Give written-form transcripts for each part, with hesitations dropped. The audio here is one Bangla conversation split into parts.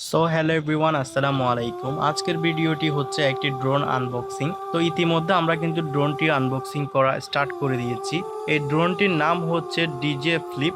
সো হ্যালো এভরিওয়ান, আসসালামু আলাইকুম। আজকের ভিডিওটি হচ্ছে একটি ড্রোন আনবক্সিং। তো ইতিমধ্যে আমরা কিন্তু ড্রোনটি আনবক্সিং করা স্টার্ট করে দিয়েছি। এই ড্রোনটির নাম হচ্ছে ডিজে ফ্লিপ।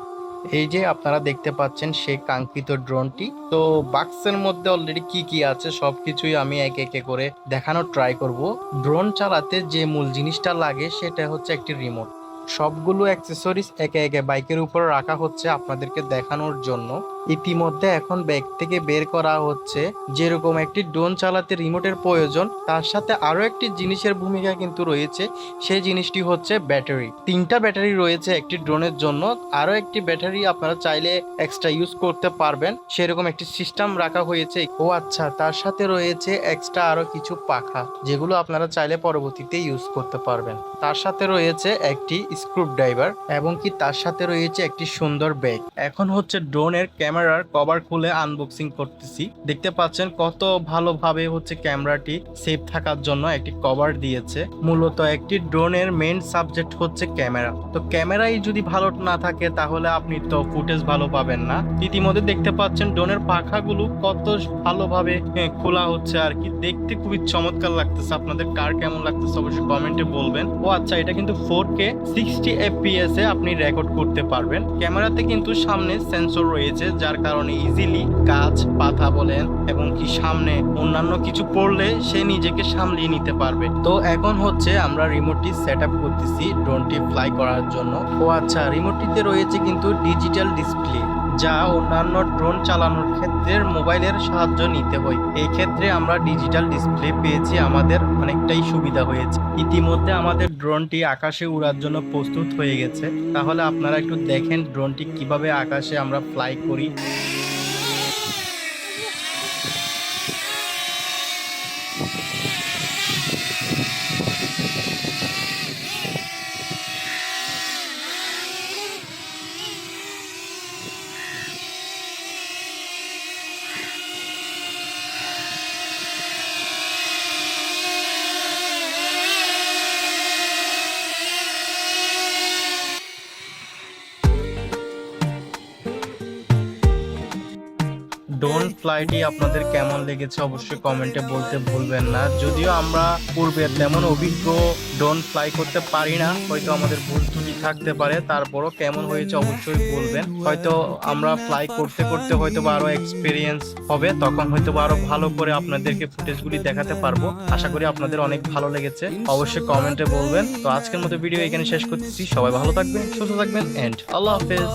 এই যে আপনারা দেখতে পাচ্ছেন সেই কাঙ্ক্ষিত ড্রোনটি। তো বাক্সের মধ্যে অলরেডি কি কি আছে সবকিছুই আমি একে একে করে দেখানোর ট্রাই করব। ড্রোন চালাতে যে মূল জিনিসটা লাগে সেটা হচ্ছে একটি রিমোট। সবগুলো অ্যাক্সেসরিজ একে একে বাইকের উপর রাখা হচ্ছে আপনাদেরকে দেখানোর জন্য। ইতিমধ্যে এখন ব্যাগ থেকে বের করা হচ্ছে। যেরকম একটি ড্রোন চালাতে রিমোটের প্রয়োজন, তার সাথে আরো একটি জিনিসের ভূমিকা কিন্তু রয়েছে। সেই জিনিসটি হচ্ছে ব্যাটারি। তিনটা ব্যাটারি রয়েছে একটি ড্রোনের জন্য। আরো একটি ব্যাটারি আপনারা চাইলে এক্সট্রা ইউজ করতে পারবেন, সেরকম একটি সিস্টেম রাখা হয়েছে। ও আচ্ছা, তার সাথে রয়েছে এক্সট্রা আরো কিছু পাখা, যেগুলো আপনারা চাইলে পরবর্তীতে ইউজ করতে পারবেন। তার সাথে রয়েছে একটি স্ক্রু ড্রাইভার এবং কি তার সাথে রয়েছে একটি সুন্দর ব্যাগ। এখন হচ্ছে ড্রোনের ক্যামেরার কভার খুলে আনবক্সিং করতেছি। দেখতে পাচ্ছেন কত ভালোভাবে হচ্ছে ক্যামেরাটি সেফ থাকার জন্য একটি কভার দিয়েছে। মূলত একটি ড্রোনের মেইন সাবজেক্ট হচ্ছে ক্যামেরা। তো ক্যামেরাই যদি ভালো না থাকে তাহলে আপনি তো ফুটেজ ভালো পাবেন না। ইতিমধ্যে দেখতে পাচ্ছেন ড্রোনের পাখাগুলো কত ভালোভাবে খোলা হচ্ছে আর কি। দেখতে খুবই চমৎকার লাগতেছে। আপনাদের কার কেমন লাগতেছে অবশ্যই কমেন্টে বলবেন। ও আচ্ছা, এটা কিন্তু 4K 60 FPS এ আপনি রেকর্ড করতে পারবেন। ক্যামেরাতে কিন্তু সামনে সেন্সর রয়েছে, যার কারণে ইজিলি গাছ পাতা বলেন এবং কি সামনে অন্যান্য কিছু পড়লে সে নিজেকে সামলিয়ে নিতে পারবে। তো এখন হচ্ছে আমরা রিমোটটি সেট আপ করতেছি ড্রোনটি ফ্লাই করার জন্য। ও আচ্ছা, রিমোটটিতে রয়েছে কিন্তু ডিজিটাল ডিসপ্লে, যা অন্যান্য ড্রোন চালানোর ক্ষেত্রে মোবাইলের সাহায্য নিতে হয়। এই ক্ষেত্রে আমরা ডিজিটাল ডিসপ্লে পেয়েছি, আমাদের অনেকটাই সুবিধা হয়েছে। ইতিমধ্যে আমাদের ড্রোনটি আকাশে উড়ার জন্য প্রস্তুত হয়ে গেছে। তাহলে আপনারা একটু দেখেন ড্রোনটি কিভাবে আকাশে আমরা ফ্লাই করি। ড্রোন ফ্লাইটি আপনাদের কেমন লেগেছে অবশ্যই কমেন্টে বলতে ভুলবেন না। যদিও আমরা পূর্বে তেমন অভিজ্ঞ ড্রোন ফ্লাই করতে পারি না, হয়তো আমাদের ভুল ত্রুটি থাকতে পারে, তারপরও কেমন হয়েছে অবশ্যই বলবেন। হয়তো আমরা ফ্লাই করতে করতে হয়তো বা আরো এক্সপিরিয়েন্স হবে, তখন হয়তো বা আরো ভালো করে আপনাদেরকে ফুটেজগুলি দেখাতে পারবো। আশা করি আপনাদের অনেক ভালো লেগেছে, অবশ্যই কমেন্টে বলবেন। তো আজকের মতো ভিডিও এখানে শেষ করতেছি। সবাই ভালো থাকবেন, সুস্থ থাকবেন, এন্ড আল্লাহ হাফেজ।